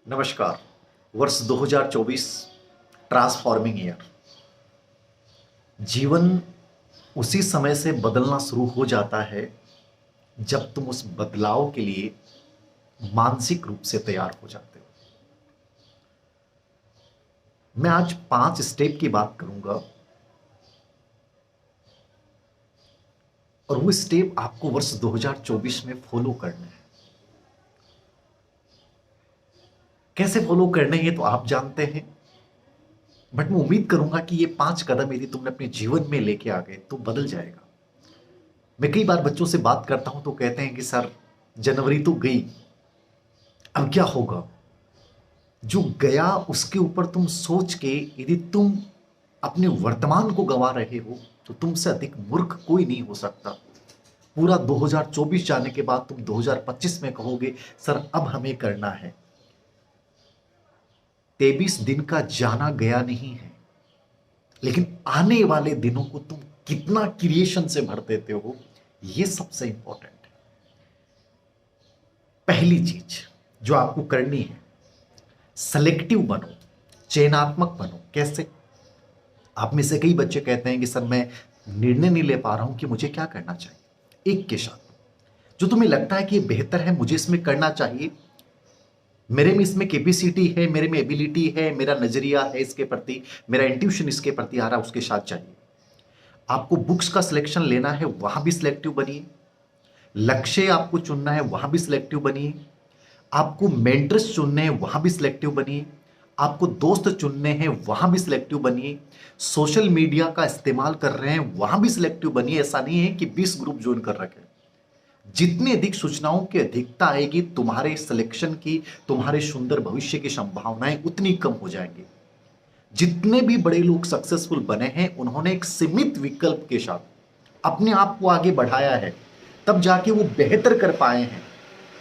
नमस्कार। वर्ष 2024 transforming year. जीवन उसी समय से बदलना शुरू हो जाता है जब तुम उस बदलाव के लिए मानसिक रूप से तैयार हो जाते हो। मैं आज 5 स्टेप की बात करूंगा और वो स्टेप आपको वर्ष 2024 में फॉलो करने हैं। कैसे फॉलो करने हैं तो आप जानते हैं, बट मैं उम्मीद करूंगा कि ये 5 कदम यदि तुमने अपने जीवन में लेके आ गए तो बदल जाएगा। मैं कई बार बच्चों से बात करता हूं तो कहते हैं कि सर जनवरी तो गई, अब क्या होगा। जो गया उसके ऊपर तुम सोच के यदि तुम अपने वर्तमान को गंवा रहे हो तो तुमसे अधिक मूर्ख कोई नहीं हो सकता। पूरा 2024 जाने के बाद तुम 2025 में कहोगे सर अब हमें करना है। 23 दिन का जाना गया नहीं है, लेकिन आने वाले दिनों को तुम कितना क्रिएशन से भर देते हो, यह सबसे इंपॉर्टेंट है। पहली चीज जो आपको करनी है, सेलेक्टिव बनो, चयनात्मक बनो। कैसे? आप में से कई बच्चे कहते हैं कि सर मैं निर्णय नहीं ले पा रहा हूं कि मुझे क्या करना चाहिए। एक के साथ जो तुम्हें लगता है कि ये बेहतर है, मुझे इसमें करना चाहिए, मेरे में इसमें कैपेसिटी है, मेरे में एबिलिटी है, मेरा नजरिया है इसके प्रति, मेरा इंट्यूशन इसके प्रति आ रहा है, उसके साथ चाहिए। आपको बुक्स का सिलेक्शन लेना है, वहां भी सिलेक्टिव बनिए। लक्ष्य आपको चुनना है, वहां भी सिलेक्टिव बनिए। आपको मेंटर्स चुनने हैं, वहां भी सिलेक्टिव बनिए। आपको दोस्त चुनने हैं, वहां भी सिलेक्टिव बनिए। सोशल मीडिया का इस्तेमाल कर रहे हैं, वहां भी सिलेक्टिव बनिए। ऐसा नहीं है कि 20 ग्रुप ज्वाइन कर रखे। जितनी अधिक सूचनाओं की अधिकता आएगी, तुम्हारे सिलेक्शन की, तुम्हारे सुंदर भविष्य की संभावनाएं उतनी कम हो जाएंगी। जितने भी बड़े लोग सक्सेसफुल बने हैं, उन्होंने एक सीमित विकल्प के साथ अपने आप को आगे बढ़ाया है, तब जाके वो बेहतर कर पाए हैं।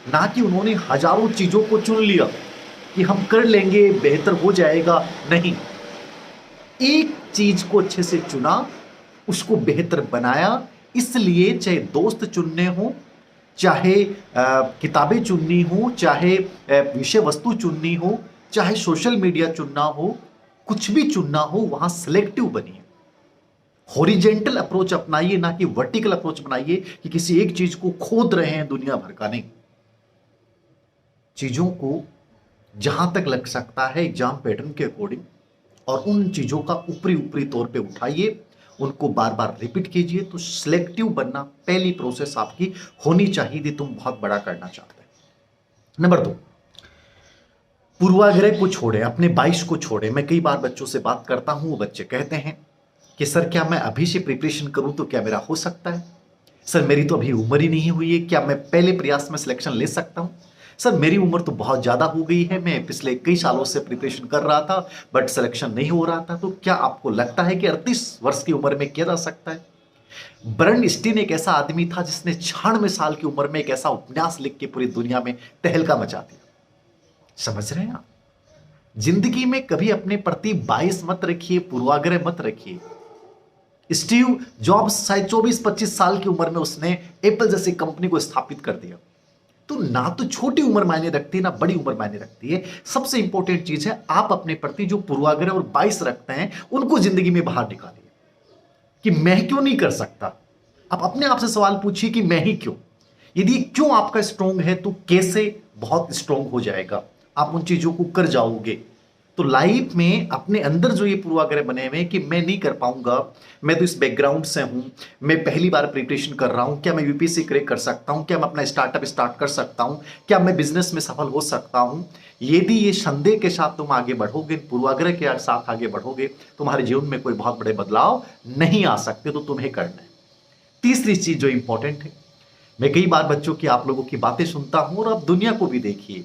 ना कि उन्होंने हजारों चीजों को चुन लिया कि हम कर लेंगे, बेहतर हो जाएगा। नहीं, एक चीज को अच्छे से चुना, उसको बेहतर बनाया। इसलिए चाहे दोस्त चुनने हो, चाहे किताबें चुननी हो, चाहे विषय वस्तु चुननी हो, चाहे सोशल मीडिया चुनना हो, कुछ भी चुनना हो, वहां सिलेक्टिव बनिए। हॉरिजेंटल अप्रोच अपनाइए, ना कि वर्टिकल अप्रोच बनाइए कि किसी एक चीज को खोद रहे हैं दुनिया भर का। नहीं, चीजों को जहां तक लग सकता है एग्जाम पैटर्न के अकॉर्डिंग, और उन चीजों का ऊपरी ऊपरी तौर पे उठाइए, उनको बार बार रिपीट कीजिए। तो सिलेक्टिव बनना पहली प्रोसेस आपकी होनी चाहिए यदि तुम बहुत बड़ा करना चाहते हैं। नंबर 2, पूर्वाग्रह को छोड़े, अपने 22 को छोड़े। मैं कई बार बच्चों से बात करता हूं, वो बच्चे कहते हैं कि सर क्या मैं अभी से प्रिपरेशन करूं तो क्या मेरा हो सकता है? सर मेरी तो अभी उम्र ही नहीं हुई है, क्या मैं पहले प्रयास में सिलेक्शन ले सकता हूं? सर मेरी उम्र तो बहुत ज्यादा हो गई है, मैं पिछले कई सालों से प्रिपरेशन कर रहा था बट सिलेक्शन नहीं हो रहा था। तो क्या आपको लगता है कि 38 वर्ष की उम्र में किया जा सकता है? बर्नस्टीन एक ऐसा आदमी था जिसने 96 साल की उम्र में एक ऐसा उपन्यास लिख के पूरी दुनिया में तहलका मचा दिया। समझ रहे हैं आप? जिंदगी में कभी अपने प्रति बायस मत रखिए, पूर्वाग्रह मत रखिए। स्टीव जॉब्स शायद 24-25 साल की उम्र में उसने एप्पल जैसी कंपनी को स्थापित कर दिया। तो ना तो छोटी उम्र मायने रखती है, ना बड़ी उम्र मायने रखती है। सबसे इंपॉर्टेंट चीज है आप अपने प्रति जो पूर्वाग्रह और बायस रखते हैं उनको जिंदगी में बाहर निकालिए कि मैं क्यों नहीं कर सकता। आप अपने आप से सवाल पूछिए कि मैं ही क्यों। यदि क्यों आपका स्ट्रोंग है तो कैसे बहुत स्ट्रोंग हो जाएगा, आप उन चीजों को कर जाओगे। तो लाइफ में अपने अंदर जो ये पूर्वाग्रह बने हुए हैं कि मैं नहीं कर पाऊंगा, मैं तो इस बैकग्राउंड से हूं, मैं पहली बार प्रिपरेशन कर रहा हूं, क्या मैं यूपीएससी क्रैक कर सकता हूं, क्या मैं अपना स्टार्टअप स्टार्ट कर सकता हूं, क्या मैं बिजनेस में सफल हो सकता हूं। यदि ये संदेह के साथ तुम आगे बढ़ोगे, पूर्वाग्रह के साथ आगे बढ़ोगे, तुम्हारे जीवन में कोई बहुत बड़े बदलाव नहीं आ सकते। तो तुम्हें करना है। तीसरी चीज जो इंपॉर्टेंट है, मैं कई बार बच्चों की, आप लोगों की बातें सुनता हूं और आप दुनिया को भी देखिए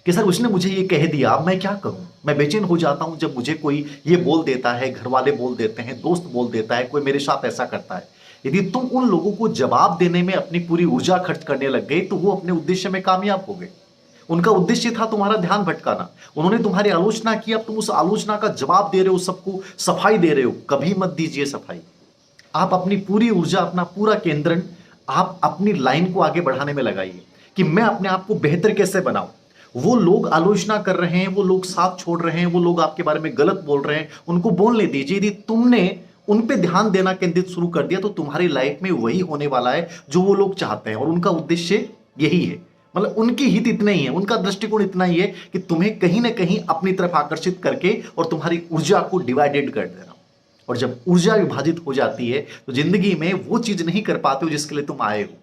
कि सर उसने मुझे ये कह दिया, अब मैं क्या करूं। मैं बेचैन हो जाता हूं जब मुझे कोई ये बोल देता है, घर वाले बोल देते हैं, दोस्त बोल देता है, कोई मेरे साथ ऐसा करता है। यदि तुम उन लोगों को जवाब देने में अपनी पूरी ऊर्जा खर्च करने लग गए तो वो अपने उद्देश्य में कामयाब हो गए। उनका उद्देश्य था तुम्हारा ध्यान भटकाना। उन्होंने तुम्हारी आलोचना की, अब तुम उस आलोचना का जवाब दे रहे हो, सबको सफाई दे रहे हो। कभी मत दीजिए सफाई। आप अपनी पूरी ऊर्जा, अपना पूरा केंद्रण आप अपनी लाइन को आगे बढ़ाने में लगाइए कि मैं अपने आप को बेहतर कैसे बनाऊं। वो लोग आलोचना कर रहे हैं, वो लोग साथ छोड़ रहे हैं, वो लोग आपके बारे में गलत बोल रहे हैं, उनको बोलने दीजिए। यदि तुमने उन पे ध्यान देना केंद्रित शुरू कर दिया तो तुम्हारी लाइफ में वही होने वाला है जो वो लोग चाहते हैं, और उनका उद्देश्य यही है। मतलब उनकी हित इतना ही है, उनका दृष्टिकोण इतना ही है कि तुम्हें कहीं ना कहीं अपनी तरफ आकर्षित करके और तुम्हारी ऊर्जा को डिवाइडेड कर देना। और जब ऊर्जा विभाजित हो जाती है तो जिंदगी में वो चीज नहीं कर पाते हो जिसके लिए तुम आए हो।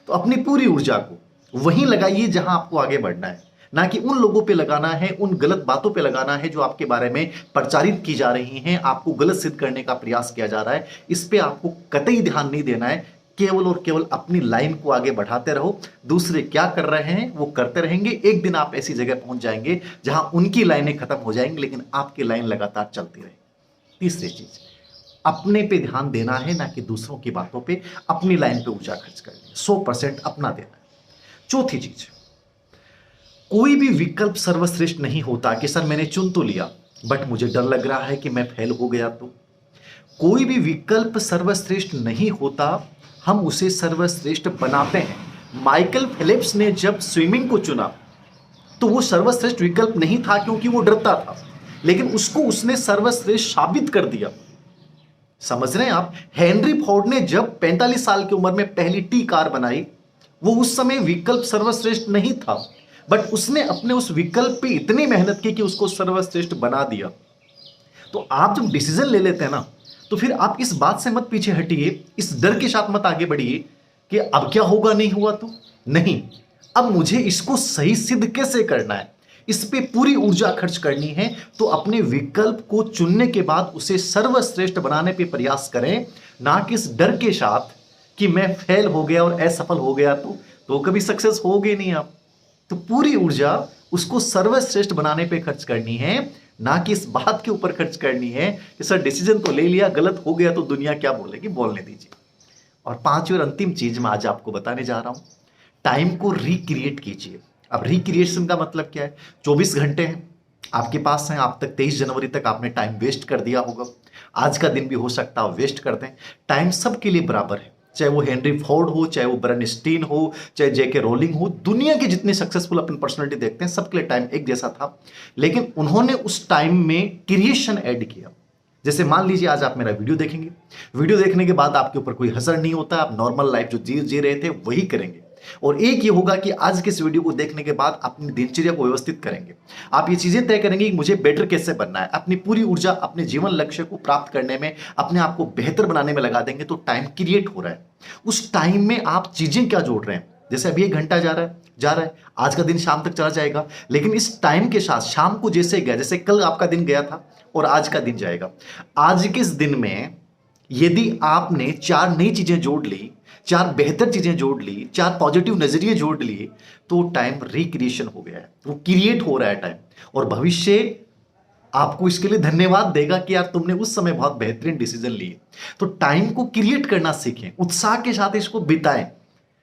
तो अपनी पूरी ऊर्जा को वहीं लगाइए जहां आपको आगे बढ़ना है, ना कि उन लोगों पे लगाना है, उन गलत बातों पे लगाना है जो आपके बारे में प्रचारित की जा रही हैं, आपको गलत सिद्ध करने का प्रयास किया जा रहा है। इस पे आपको कतई ध्यान नहीं देना है। केवल और केवल अपनी लाइन को आगे बढ़ाते रहो। दूसरे क्या कर रहे हैं वो करते रहेंगे। एक दिन आप ऐसी जगह पहुंच जाएंगे जहां उनकी लाइनें खत्म हो जाएंगी लेकिन आपकी लाइन लगातार चलती रहेगी। तीसरी चीज, अपने पे ध्यान देना है, ना कि दूसरों की बातों पे। अपनी लाइन पे ऊर्जा खर्च करनी है, 100% अपना देना है। चौथी चीज, कोई भी विकल्प सर्वश्रेष्ठ नहीं होता कि सर मैंने चुन तो लिया बट मुझे डर लग रहा है कि मैं फेल हो गया। तो कोई भी विकल्प सर्वश्रेष्ठ नहीं होता, हम उसे सर्वश्रेष्ठ बनाते हैं। माइकल फेलिप्स ने जब स्विमिंग को चुना तो वो सर्वश्रेष्ठ विकल्प नहीं था क्योंकि वो डरता था, लेकिन उसको उसने सर्वश्रेष्ठ साबित कर दिया। समझ रहे हैं आप? हेनरी फोर्ड ने जब 45 साल की उम्र में पहली टी कार बनाई, वो उस समय विकल्प सर्वश्रेष्ठ नहीं था, बट उसने अपने उस विकल्प पे इतनी मेहनत की कि उसको सर्वश्रेष्ठ बना दिया। तो आप जब डिसीजन ले लेते हैं ना, तो फिर आप इस बात से मत पीछे हटिए, इस डर के साथ मत आगे बढ़िए कि अब क्या होगा, नहीं हुआ तो नहीं, अब मुझे इसको सही सिद्ध कैसे करना है, इस पे पूरी ऊर्जा खर्च करनी है। तो अपने विकल्प को चुनने के बाद उसे सर्वश्रेष्ठ बनाने पे प्रयास करें, ना कि इस डर के साथ कि मैं फेल हो गया और असफल हो गया तो कभी सक्सेस होगे नहीं आप। तो पूरी ऊर्जा उसको सर्वश्रेष्ठ बनाने पे खर्च करनी है, ना कि इस बात के ऊपर खर्च करनी है कि सर डिसीजन तो ले लिया, गलत हो गया तो दुनिया क्या बोलेगी, बोलने दीजिए। और पांचवी और अंतिम चीज मैं आज आपको बताने जा रहा हूं, टाइम को रिक्रिएट कीजिए। अब रिक्रिएशन का मतलब क्या है? 24 घंटे हैं आपके पास हैं, आप तक 23 जनवरी तक आपने टाइम वेस्ट कर दिया होगा, आज का दिन भी हो सकता है वेस्ट कर दें। टाइम सबके लिए बराबर है, चाहे वो हेनरी फोर्ड हो, चाहे वो बर्नस्टीन हो, चाहे जेके रोलिंग हो। दुनिया के जितने सक्सेसफुल अपन पर्सनालिटी देखते हैं सबके लिए टाइम एक जैसा था, लेकिन उन्होंने उस टाइम में क्रिएशन ऐड किया। जैसे मान लीजिए आज आप मेरा वीडियो देखेंगे, वीडियो देखने के बाद आपके ऊपर कोई असर नहीं होता, आप नॉर्मल लाइफ जो जी रहे थे वही करेंगे। और एक ये होगा कि आज के इस वीडियो को देखने के बाद अपनी दिनचर्या को व्यवस्थित करेंगे। आप ये चीजें तय करेंगे कि मुझे बेटर कैसे बनना है, अपनी पूरी ऊर्जा अपने जीवन लक्ष्य को प्राप्त करने में, अपने आप को बेहतर बनाने में लगा देंगे। तो टाइम क्रिएट हो रहा है, उस टाइम में आप चीजें क्या जोड़ रहे हैं। जैसे अभी 1 घंटा जा रहा है, आज का दिन शाम तक चला जाएगा, लेकिन इस टाइम के साथ शाम को जैसे गया, जैसे कल आपका दिन गया था और आज का दिन जाएगा, आज के इस दिन में यदि आपने 4 नई चीजें जोड़ ली, 4 बेहतर चीजें जोड़ ली, 4 पॉजिटिव नजरिए जोड़ लिए, तो टाइम रिक्रिएशन हो गया है, वो क्रिएट हो रहा है टाइम। और भविष्य आपको इसके लिए धन्यवाद देगा कि यार तुमने उस समय बहुत बेहतरीन डिसीजन लिए। तो टाइम को क्रिएट करना सीखें, उत्साह के साथ इसको बिताएं,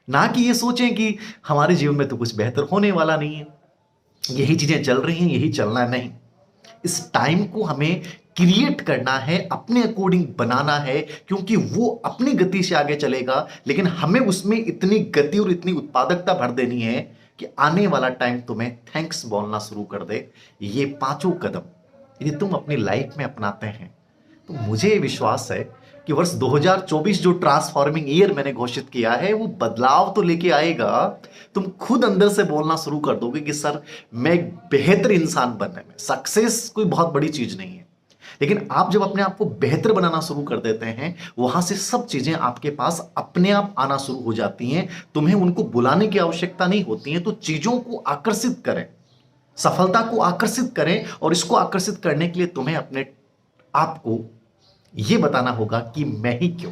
ना कि ये सोचें कि हमारे जीवन में तो कुछ बेहतर होने वाला नहीं है, यही चीजें चल रही हैं, यही चलना नहीं। इस टाइम को हमें क्रिएट करना है, अपने अकॉर्डिंग बनाना है, क्योंकि वो अपनी गति से आगे चलेगा, लेकिन हमें उसमें इतनी गति और इतनी उत्पादकता भर देनी है कि आने वाला टाइम तुम्हें थैंक्स बोलना शुरू कर दे। ये 5 कदम यदि तुम अपनी लाइफ में अपनाते हैं तो मुझे विश्वास है कि वर्ष 2024 जो ट्रांसफॉर्मिंग ईयर मैंने घोषित किया है वो बदलाव तो लेके आएगा। तुम खुद अंदर से बोलना शुरू कर दोगे कि सर मैं एक बेहतर इंसान बनने में, सक्सेस कोई बहुत बड़ी चीज नहीं है, लेकिन आप जब अपने आप को बेहतर बनाना शुरू कर देते हैं, वहां से सब चीजें आपके पास अपने आप आना शुरू हो जाती हैं। तुम्हें उनको बुलाने की आवश्यकता नहीं होती है। तो चीजों को आकर्षित करें, सफलता को आकर्षित करें, और इसको आकर्षित करने के लिए तुम्हें अपने आप को यह बताना होगा कि मैं ही क्यों,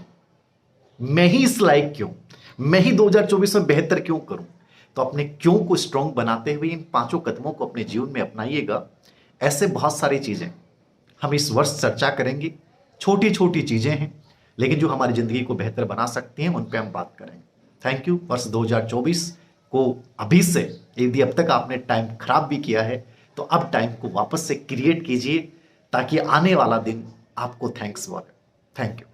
मैं ही इस लायक क्यों, मैं ही 2024 में बेहतर क्यों करूं। तो अपने क्यों को स्ट्रांग बनाते हुए इन 5 कदमों को अपने जीवन में अपनाइएगा। ऐसे बहुत सारी चीजें हम इस वर्ष चर्चा करेंगे, छोटी छोटी चीजें हैं लेकिन जो हमारी जिंदगी को बेहतर बना सकती हैं, उन पे हम बात करेंगे। Thank you. वर्ष 2024 को अभी से, यदि अब तक आपने टाइम खराब भी किया है तो अब टाइम को वापस से क्रिएट कीजिए ताकि आने वाला दिन आपको थैंक्स बोले। Thank you.